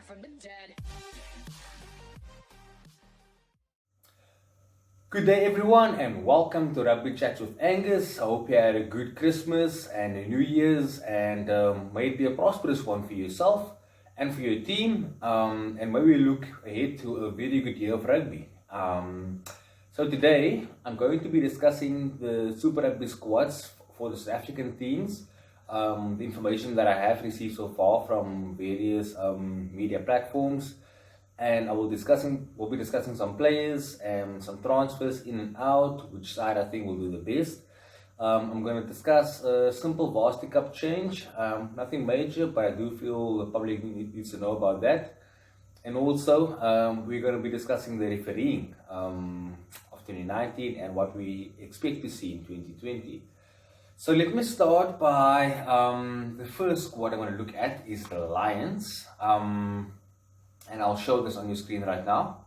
from the dead. Good day everyone and welcome to Rugby Chats with Angus. I hope you had a good Christmas and a New Year's and may it be a prosperous one for yourself and for your team, and maybe look ahead to a very good year of rugby. So today I'm going to be discussing the Super Rugby squads for the South African teams, the information that I have received so far from various media platforms. And we'll be discussing some players and some transfers in and out, which side I think will do the best. I'm going to discuss a simple Varsity Cup change, nothing major, but I do feel the public needs to know about that. And also, we're going to be discussing the refereeing of 2019 and what we expect to see in 2020. So let me start by the first squad I'm going to look at is the Lions. And I'll show this on your screen right now.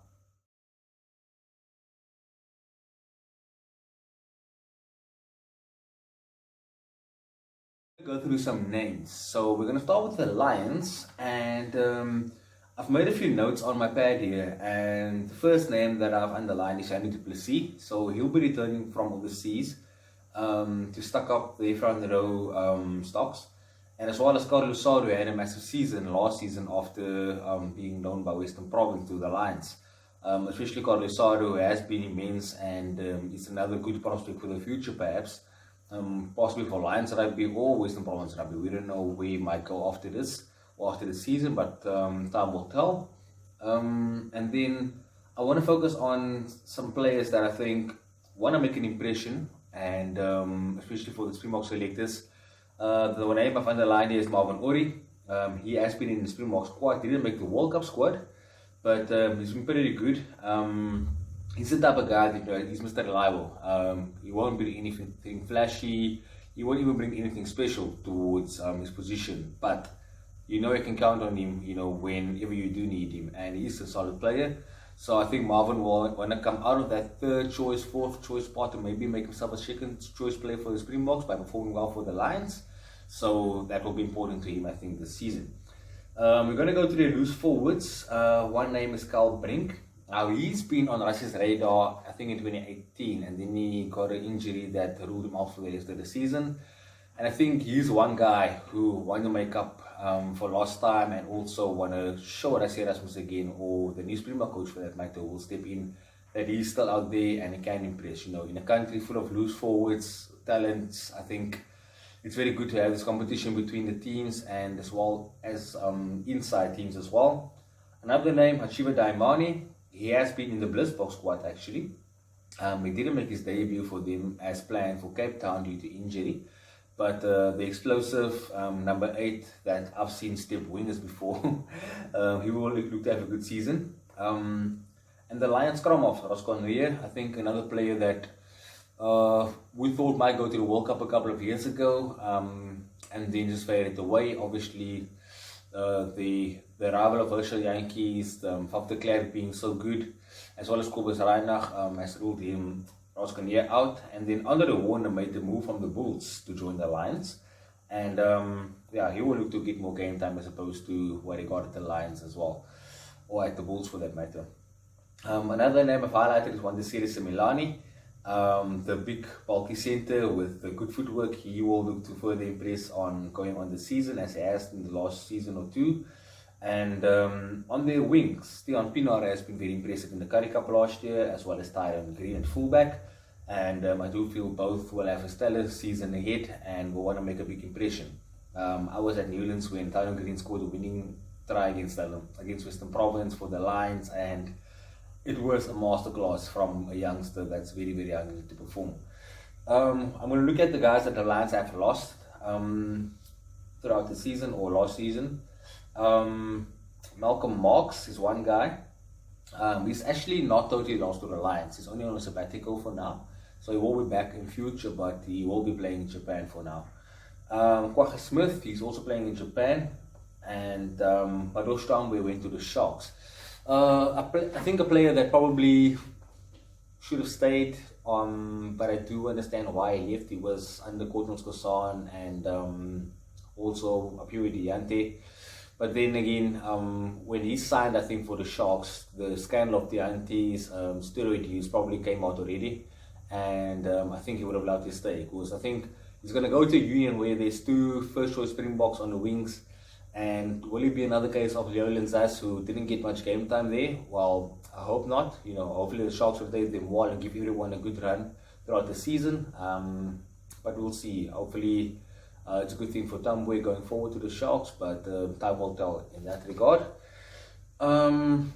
Go through some names. So we're going to start with the Lions, and I've made a few notes on my pad here, and the first name that I've underlined is Andy du Plessis. So he'll be returning from overseas to stock up the front row stocks. And as well as Carlos Saru, who had a massive season last season after being known by Western Province to the Lions. Especially Carlos Saru, who has been immense and is another good prospect for the future perhaps. Possibly for Lions Rugby or Western Province Rugby. We don't know where he might go after this or after the season, but time will tell. And then I want to focus on some players that I think want to make an impression, and especially for the Springbok selectors. The name I've underlined is Marvin Orie. He has been in the Springbok squad. He didn't make the World Cup squad, but he's been pretty good. He's the type of guy that he's Mr. Reliable. He won't bring anything flashy. He won't even bring anything special towards his position. But you can count on him. Whenever you do need him, and he's a solid player. So I think Marvin will want to come out of that third choice, fourth choice spot, and maybe make himself a second choice player for the Springboks by performing well for the Lions. So that will be important to him, I think, this season. We're going to go to the loose forwards. One name is Carl Brink. Now, he's been on Russia's radar, I think, in 2018, and then he got an injury that ruled him out for the rest of the season. And I think he's one guy who wants to make up for lost time and also want to show Rassie Erasmus again, or the new Springbok coach for that matter will step in, that he's still out there and he can impress. In a country full of loose forwards, talents, I think it's very good to have this competition between the teams and as well as inside teams as well. Another name, Hachiva Daimani. He has been in the Blitzbox squad actually. He didn't make his debut for them as planned for Cape Town due to injury. But the explosive number 8 that I've seen step wingers before, he will look to have a good season. And the Lions scrum off, Roscoe Nuyer, I think another player that we thought might go to the World Cup a couple of years ago, and then just faded away. Obviously, the rival of Herschel Yankees, Faf de Klerk being so good, as well as Kobus Reinach has ruled him Roscoe Nuyer out, and then Andre Warner made the move from the Bulls to join the Lions, and he will look to get more game time as opposed to what he got at the Lions as well, or at the Bulls for that matter. Another name I've highlighted is Wandisile Semilani, the big bulky center with the good footwork. He will look to further impress on going on the season as he has in the last season or two. And on their wings, Theon Pienaar has been very impressive in the Currie Cup last year, as well as Tyrone Green at fullback. And I do feel both will have a stellar season ahead and will want to make a big impression. I was at Newlands when Tyrone Green scored the winning try against Western Province for the Lions, and it was a masterclass from a youngster that's very, very hungry to perform. I'm going to look at the guys that the Lions have lost throughout the season or last season. Malcolm Marx is one guy. He's actually not totally lost to the Lions. He's only on a sabbatical for now, so he will be back in future, but he will be playing in Japan for now. Kwagga Smith, he's also playing in Japan, and Badosh Tambwe went to the Sharks. I think a player that probably should have stayed, but I do understand why he left. He was under Kortons Kosan and also Apiwe Diante. But then again, when he signed, I think for the Sharks, the scandal of the aunties steroid use probably came out already, and I think he would have loved to stay because I think he's going to go to a union where there's two first choice Springboks on the wings. And will it be another case of Leo Linzas who didn't get much game time there? Well, I hope not. Hopefully the Sharks will take them well and give everyone a good run throughout the season. But we'll see. Hopefully it's a good thing for Tambwe going forward to the Sharks, but time will tell in that regard. And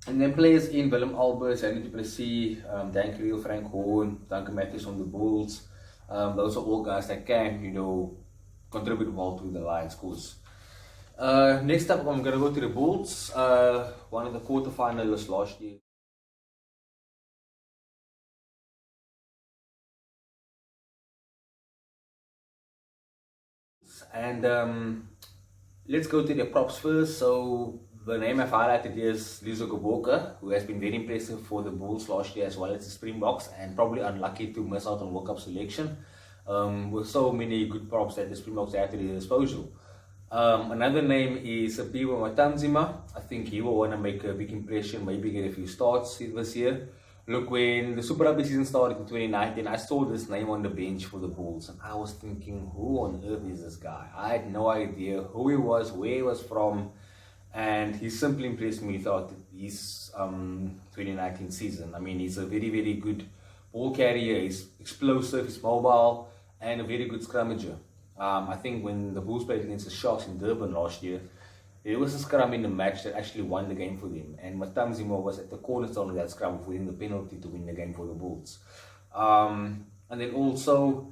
then players in Willem Albers, Henry du Plessis, Dan Kriel, Frank Horn, Duncan Matthews on the Bulls. Those are all guys that can, contribute well to the Lions' cause. Next up, I'm going to go to the Bulls, one of the quarterfinalists last year. And let's go to the props first. So the name I've highlighted is Lizo Geboka, who has been very impressive for the Bulls last year as well as the Springboks, and probably unlucky to miss out on World Cup selection with so many good props that the Springboks had to their disposal. Another name is Piwa Matanzima. I think he will want to make a big impression, maybe get a few starts this year. Look, when the Super Rugby season started in 2019, I saw this name on the bench for the Bulls, and I was thinking, who on earth is this guy? I had no idea who he was, where he was from, and he simply impressed me throughout his 2019 season. I mean, he's a very, very good ball carrier, he's explosive, he's mobile, and a very good scrummager. I think when the Bulls played against the Sharks in Durban last year, there was a scrum in the match that actually won the game for them, and Matanzima was at the cornerstone of that scrum, winning the penalty to win the game for the Bulls. And then also,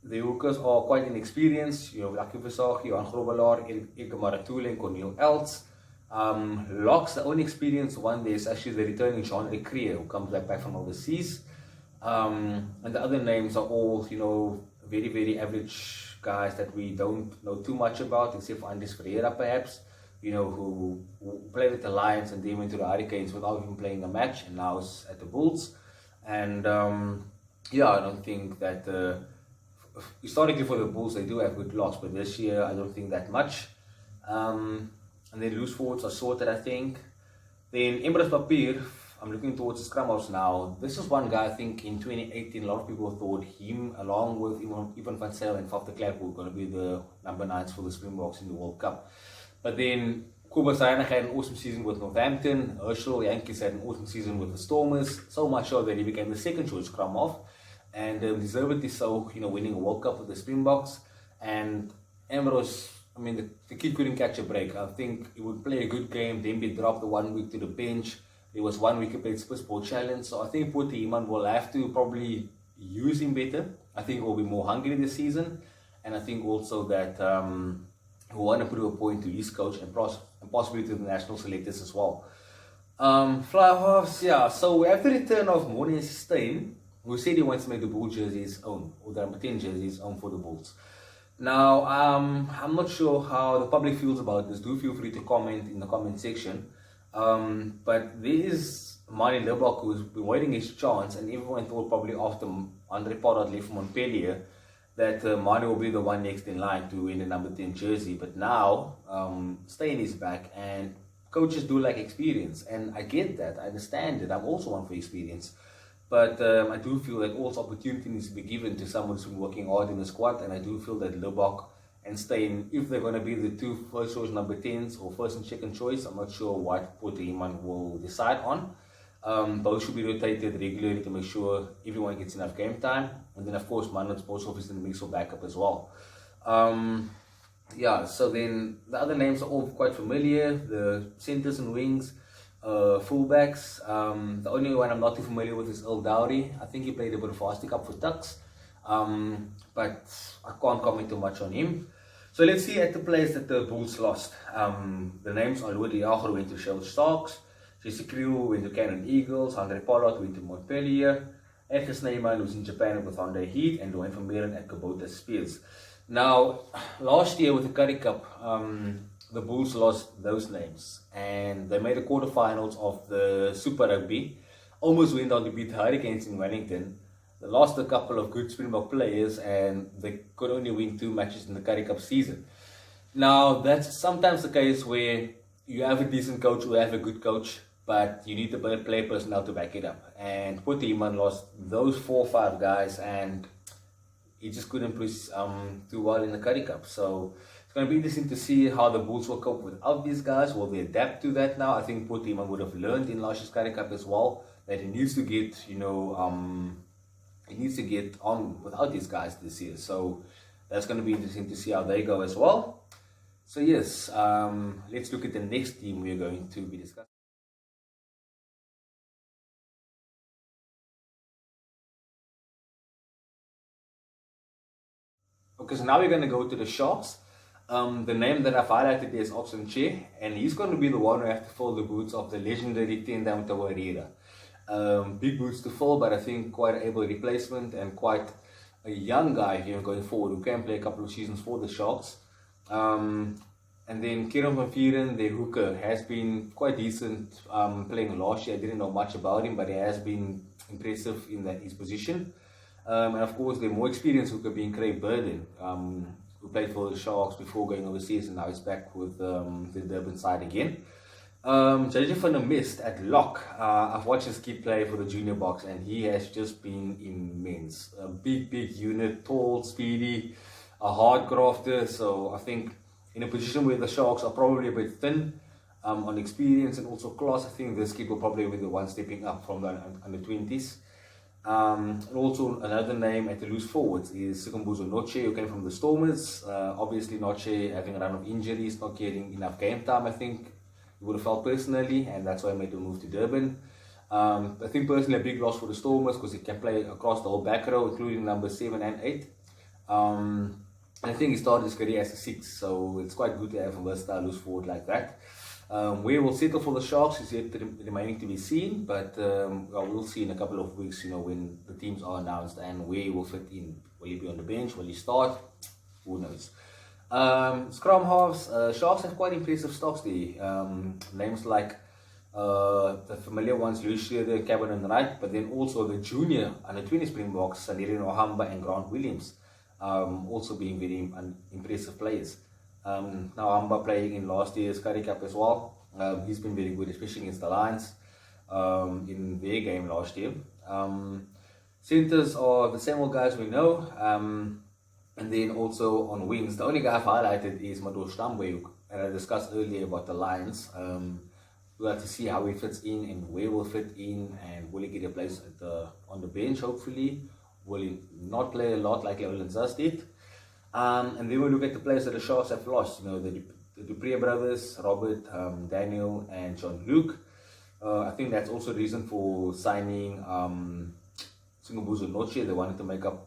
the hookers are quite inexperienced. You have Lucky Versaghi, Johan Grobelaar, Ilke Maratule, and Cornel Elts. Locks, the only experienced one there is actually the returning Jean Recreer, who comes back from overseas. And the other names are all, very, very average guys that we don't know too much about, except for Andres Ferreira perhaps, who played with the Lions and then went to the Hurricanes without even playing a match, and now is at the Bulls. And I don't think that historically for the Bulls they do have good locks, but this year I don't think that much. And then loose forwards are sorted, I think. Then Emrys Papier, I'm looking towards the scrum halves now. This is one guy I think in 2018 a lot of people thought him, along with Ivan van Zyl and Faf de Klerk, were going to be the number 9s for the Springboks in the World Cup. But then Kobus Heinig had an awesome season with Northampton. Herschel Yankees had an awesome season with the Stormers. So much so that he became the second choice scrum half, and deservedly so, winning a World Cup with the Springboks. And Emrys, I mean, the kid couldn't catch a break. I think he would play a good game, then be dropped the 1 week to the bench. There was 1 week he played Sport Challenge, so I think Poti Iman will have to probably use him better. I think he'll be more hungry this season, and I think also that he'll want to prove a point to his coach and possibly to the national selectors as well. Fly halves, yeah, so we have the return of Morne Steyn, who said he wants to make the Bull jersey his own, or the number 10 jersey his own for the Bulls. Now, I'm not sure how the public feels about this. Do feel free to comment in the comment section. But there is Manie Libbok, who's been waiting his chance, and everyone thought probably after Andre Pollard left from Montpellier that Manie will be the one next in line to win the number 10 jersey. But now Steyn is back, and coaches do like experience, and I get that, I understand it. I'm also one for experience, but I do feel that also opportunity needs to be given to someone who's been working hard in the squad, and I do feel that Libbok and Steyn, if they're going to be the two first choice number 10s or first and second choice, I'm not sure what Poti Iman will decide on. Both should be rotated regularly to make sure everyone gets enough game time. And then of course Manus Boshoff is in the mix for backup as well. So then the other names are all quite familiar. The centers and wings, fullbacks. The only one I'm not too familiar with is Earl Dowry. I think he played a bit of Varsity Cup for Tuks. But I can't comment too much on him. So let's see at the players that the Bulls lost. The names are Louis de Jager went to Shell Sharks, Jesse Kriel went to Cannon Eagles, Andre Pollard went to Montpellier, Edgar Snyman was in Japan with Hyundai Heat, and Dwayne van Meeren at Kubota Spears. Now, last year with the Currie Cup, the Bulls lost those names, and they made the quarterfinals of the Super Rugby, almost went on to beat the Hurricanes in Wellington. They lost a couple of good Springbok players, and they could only win 2 matches in the Currie Cup season. Now, that's sometimes the case where you have a decent coach or have a good coach, but you need the player personnel to back it up. And Potiman lost those 4 or 5 guys, and he just couldn't push too well in the Curry Cup. So it's going to be interesting to see how the Bulls will cope without these guys. Will they adapt to that now? I think Potiman would have learned in last year's Curry Cup as well that he needs to get, he needs to get on without these guys this year. So that's going to be interesting to see how they go as well. So yes, let's look at the next team we're going to be discussing. Okay, so now we're going to go to the Sharks. The name that I've highlighted is Oxen Che, and he's going to be the one who has to fill the boots of the legendary 10 Diamond Warrior. Big boots to fill, but I think quite an able replacement and quite a young guy here going forward who can play a couple of seasons for the Sharks. And then Kieran van Vieren, the hooker, has been quite decent playing last year. I didn't know much about him, but he has been impressive in his position. And of course, the more experienced hooker being Craig Burden, who played for the Sharks before going overseas, and now he's back with the Durban side again. JJ van der Mist at lock. I've watched his kid play for the junior box, and he has just been immense. A big unit, tall, speedy, a hard crafter. So I think in a position where the Sharks are probably a bit thin on experience and also class, I think this kid will probably be the one stepping up from the under 20s. And also another name at the loose forwards is Sikombuzo Noche, who came from the Stormers. Obviously Noche having a run of injuries, not getting enough game time, I think he would have felt personally, and that's why I made the move to Durban. I think personally a big loss for the Stormers because he can play across the whole back row, including number 7 and 8. I think he started his career as a 6, so it's quite good to have a versatile loose forward like that. Where we'll settle for the Sharks is yet remaining to be seen, but we'll see in a couple of weeks, when the teams are announced and where he will fit in. Will he be on the bench? Will he start? Who knows? Scrum halves, Sharks have quite impressive stocks there. Names like the familiar ones, Lucia, the Cabin and Wright, but then also the junior under 20 Springboks, Saniri Nohamba and Grant Williams, also being very impressive players. Now Hamba playing in last year's Curry Cup as well. He's been very good, especially against the Lions in their game last year. Centers are the same old guys we know. And then also on wings, the only guy I've highlighted is Madosh Tambwe, and I discussed earlier about the Lions. We'll have to see how he fits in and where will fit in, and will he get a place on the bench hopefully. Will he not play a lot like Leoland Zas did? And then we'll look at the players that the Sharks have lost. The Dupree brothers, Robert, Daniel, and John Luke. I think that's also the reason for signing Singobuzo Noche. They wanted to make up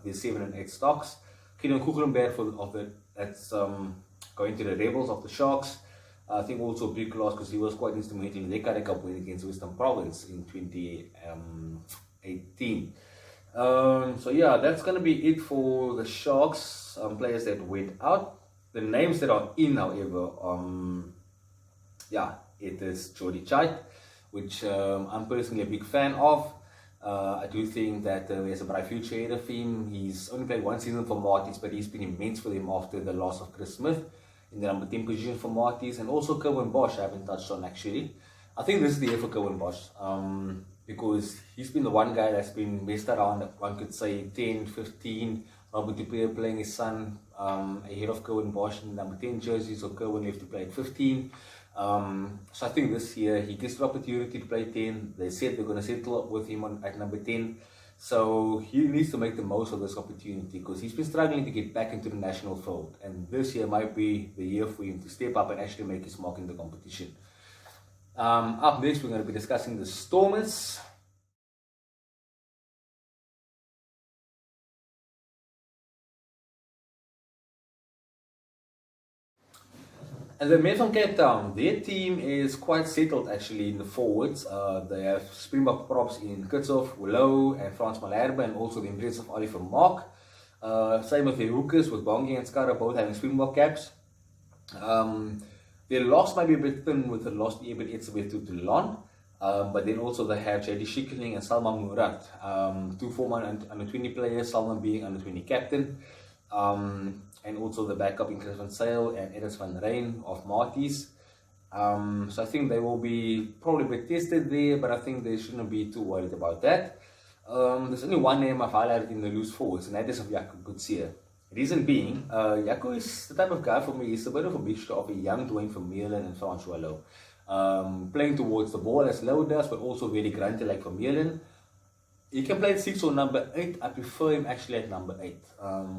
the 7 and 8 stocks. Kenan Kuchelenberg that's going to the Rebels of the Sharks. I think also a big loss because he was quite instrumental in their Curry Cup win against Western Province in 2018. So yeah, that's going to be it for the Sharks, players that went out. The names that are in, however, it is Jordy Chait, which I'm personally a big fan of. I do think that he has a bright future ahead of him. He's only played 1 season for Marties, but he's been immense for them after the loss of Chris Smith in the number 10 position for Marties, and also Kerwin Bosch I haven't touched on actually. I think this is the year for Kerwin Bosch. Because he's been the one guy that's been messed around, one could say 10, 15. Robert Dupree playing his son ahead of Kerwin Bosch in number 10 jersey, so Kerwin left to play at 15. So I think this year he gets the opportunity to play 10. They said they're going to settle with him at number 10. So he needs to make the most of this opportunity because he's been struggling to get back into the national fold. And this year might be the year for him to step up and actually make his mark in the competition. Up next, we're going to be discussing the Stormers. And the men from Cape Town, their team is quite settled actually in the forwards. They have Springbok props in Kitshoff, Willow, and Frans Malherbe, and also the impressive Oliver Mark. Same with their hookers, with Bongi and Skara both having Springbok caps. Their loss might be a bit thin with the loss Eben Etzebeth to Toulon. But then also they have JD Schikkeling and Salman Murat, 2 former under 20 players, Salman being under 20 captain. and also the backup in Chris van Sale and Edis van Rijn of Marties. So I think they will be probably a bit tested there, but I think they shouldn't be too worried about that. There's only one name I've highlighted in the loose forwards, and that is of Jaco Coetzee. Reason being, Jaco is the type of guy for me, he's a bit of a mixture of a young Dwayne Vermeulen and Francois Lowe. Playing towards the ball as Lowe does, but also very grunty like Vermeulen. He can play at 6 or number 8. I prefer him actually at number 8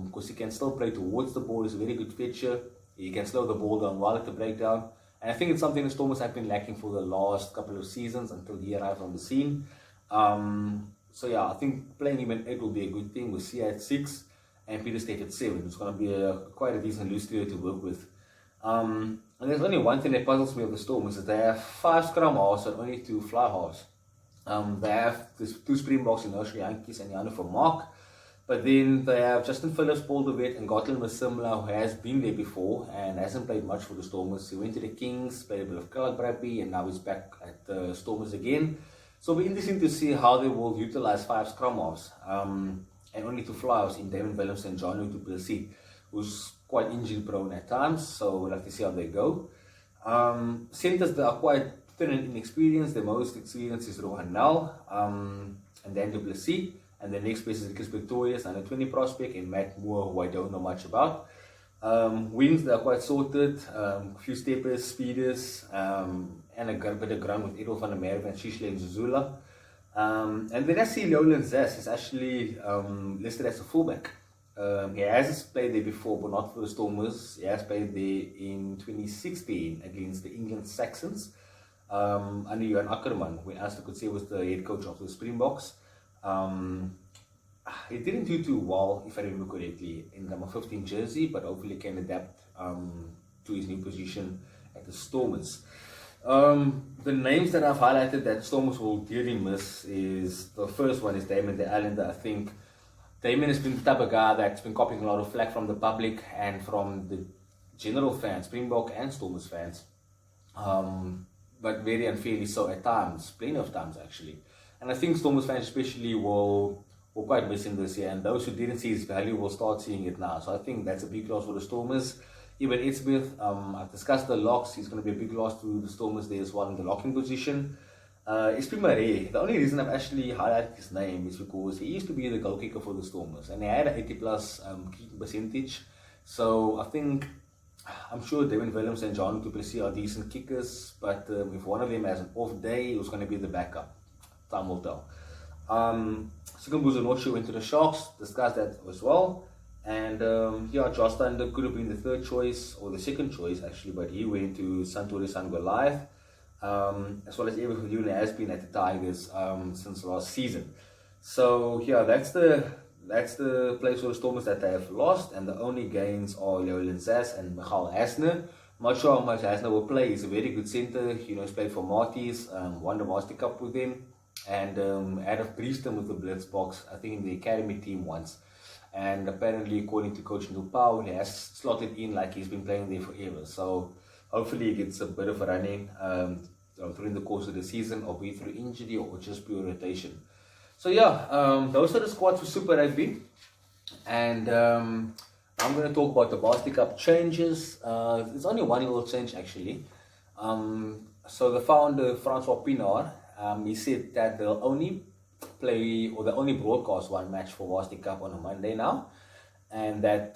because he can still play towards the ball. He's a very good fetcher. He can slow the ball down while at the breakdown. And I think it's something the Stormers have been lacking for the last couple of seasons until he arrived on the scene. So yeah, I think playing him at 8 will be a good thing with Sia at 6 and Peter Stake at 7. It's going to be quite a decent loose trio to work with. And there's only one thing that puzzles me with the Stormers is that they have 5 scrum halves and only 2 fly halves. They have 2 Springboks in Herschel Jantjies and Janne van Mark. But then they have Justin Phillips, Paul de Wet and Gotland Masimla, who has been there before and hasn't played much for the Stormers. He went to the Kings, played a bit of club rugby, and now he's back at the Stormers again. So it'll be interesting to see how they will utilize 5 scrum halves and only 2 fly halves in Damon Williams and John du Plessis, who's quite injury prone at times. So we'll have to see how they go. Centers that are quite thin and inexperienced. The most experienced is Rohan Nel and then du Plessis. And the next place is Chris Pretorius, under 20 prospect, and Matt Moore, who I don't know much about. Wings, they are quite sorted, a few steppers, speeders, and a bit of ground with Edel van der Merwe and Shishle and Zuzula. And then I see Leoland Zas is actually listed as a fullback. He has played there before, but not for the Stormers. He has played there in 2016 against the England Saxons under Johan Ackerman, when Astor Coetzee was the head coach of the Springboks. He didn't do too well, if I remember correctly, in number 15 jersey, but hopefully can adapt to his new position at the Stormers. The names that I've highlighted that Stormers will dearly miss is, the first one is Damon the Islander. I think Damon has been the type of guy that's been copying a lot of flack from the public and from the general fans, Springbok and Stormers fans, but very unfairly so at times, plenty of times actually. And I think Stormers fans especially will quite miss him this year, and those who didn't see his value will start seeing it now. So I think that's a big loss for the Stormers. Even Ed Smith, I've discussed the locks, he's going to be a big loss to the Stormers there as well in the locking position. Esprit Marais, the only reason I've actually highlighted his name is because he used to be the goal kicker for the Stormers, and he had an 80 plus kicking percentage. So I think, I'm sure Damon Williams and John du Plessis are decent kickers, but if one of them has an off day, who's going to be the backup? Time will tell. Sikambuzo Noche went to the Sharks, discussed that as well. And Josh Thunder could have been the third choice, or the second choice actually, but he went to Santori Sangwa Live. As well as Evan Yuna has been at the Tigers since last season. So yeah, that's the place for the Stormers that they have lost, and the only gains are Leoland Zas and Michael Hasner. I'm not sure how much Hasner will play. He's a very good center. He's played for Marties, won the Master Cup with them, and had a Prieston with the Blitzboks, I think in the academy team once. And apparently, according to Coach Nupau, he has slotted in like he's been playing there forever. So hopefully he gets a bit of a running during the course of the season, or be through injury or just pure rotation. So yeah, those are the squads for Super Rugby. And I'm going to talk about the Varsity Cup changes. There's only one little change actually. So the founder, Francois Pinard, he said that they'll only play, or they'll only broadcast one match for Varsity Cup on a Monday now, and that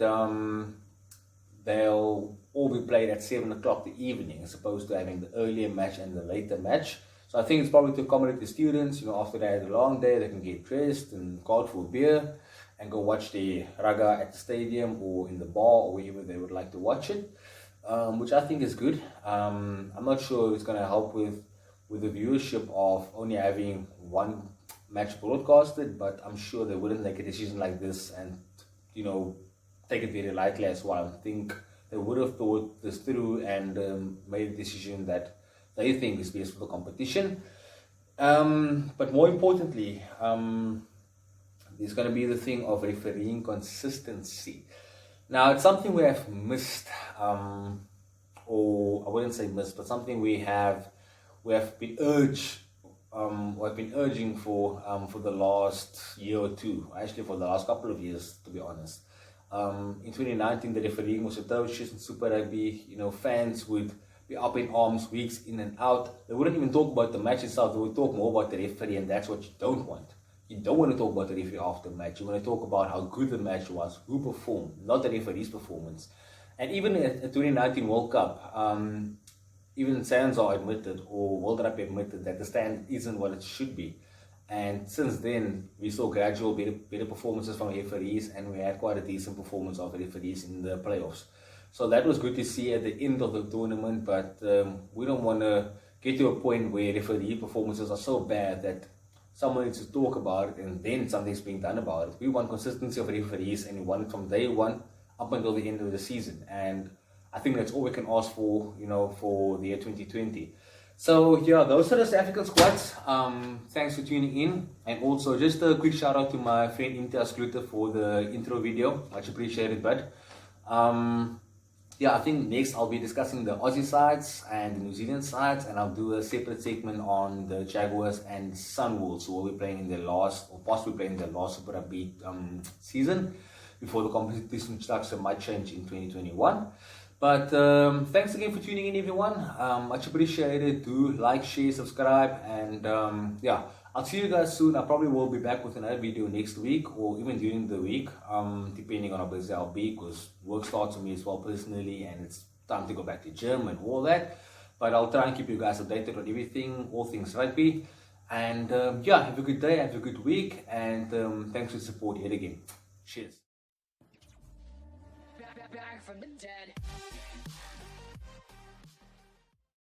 they'll all be played at 7 o'clock the evening, as opposed to having the earlier match and the later match. So I think it's probably to accommodate the students. After they had a long day, they can get dressed and go out for a beer and go watch the raga at the stadium or in the bar or wherever they would like to watch it, which I think is good. I'm not sure it's going to help with the viewership of only having one match broadcasted, but I'm sure they wouldn't make a decision like this and take it very lightly as well. I think they would have thought this through and made a decision that they think is best for the competition. But more importantly, there's going to be the thing of refereeing consistency. Now, it's something we have missed, or I wouldn't say missed, but something we have been urging for the last year or two, actually for the last couple of years, to be honest. In 2019, the refereeing was atrocious in Super Rugby. You know, fans would be up in arms weeks in and out. They wouldn't even talk about the match itself. They would talk more about the referee, and that's what you don't want. You don't want to talk about the referee after the match. You want to talk about how good the match was, who performed, not the referee's performance. And even at the 2019 World Cup, even Sanzar admitted, or World Rugby admitted, that the stand isn't what it should be. And since then, we saw gradual better performances from referees, and we had quite a decent performance of referees in the playoffs. So that was good to see at the end of the tournament, but we don't want to get to a point where referee performances are so bad that someone needs to talk about it and then something's being done about it. We want consistency of referees, and we want it from day one up until the end of the season. And I think that's all we can ask for, you know, for the year 2020. So yeah, those are the South African squads. Thanks for tuning in, and also just a quick shout out to my friend Intias Klute for the intro video. Much appreciated, bud. Yeah, I think next I'll be discussing the Aussie sides and the New Zealand sides, and I'll do a separate segment on the Jaguars and Sunwolves, who will be playing in their last, or possibly playing their last Super Rugby season before the competition structure might change in 2021. But thanks again for tuning in, everyone. Much appreciated. Do like, share, subscribe, and yeah, I'll see you guys soon. I probably will be back with another video next week, or even during the week, depending on how busy I'll be, because work starts for me as well personally, and it's time to go back to gym and all that. But I'll try and keep you guys updated on everything, all things rugby. And yeah, have a good day, have a good week, and thanks for the support yet again. Cheers. Back from the dead.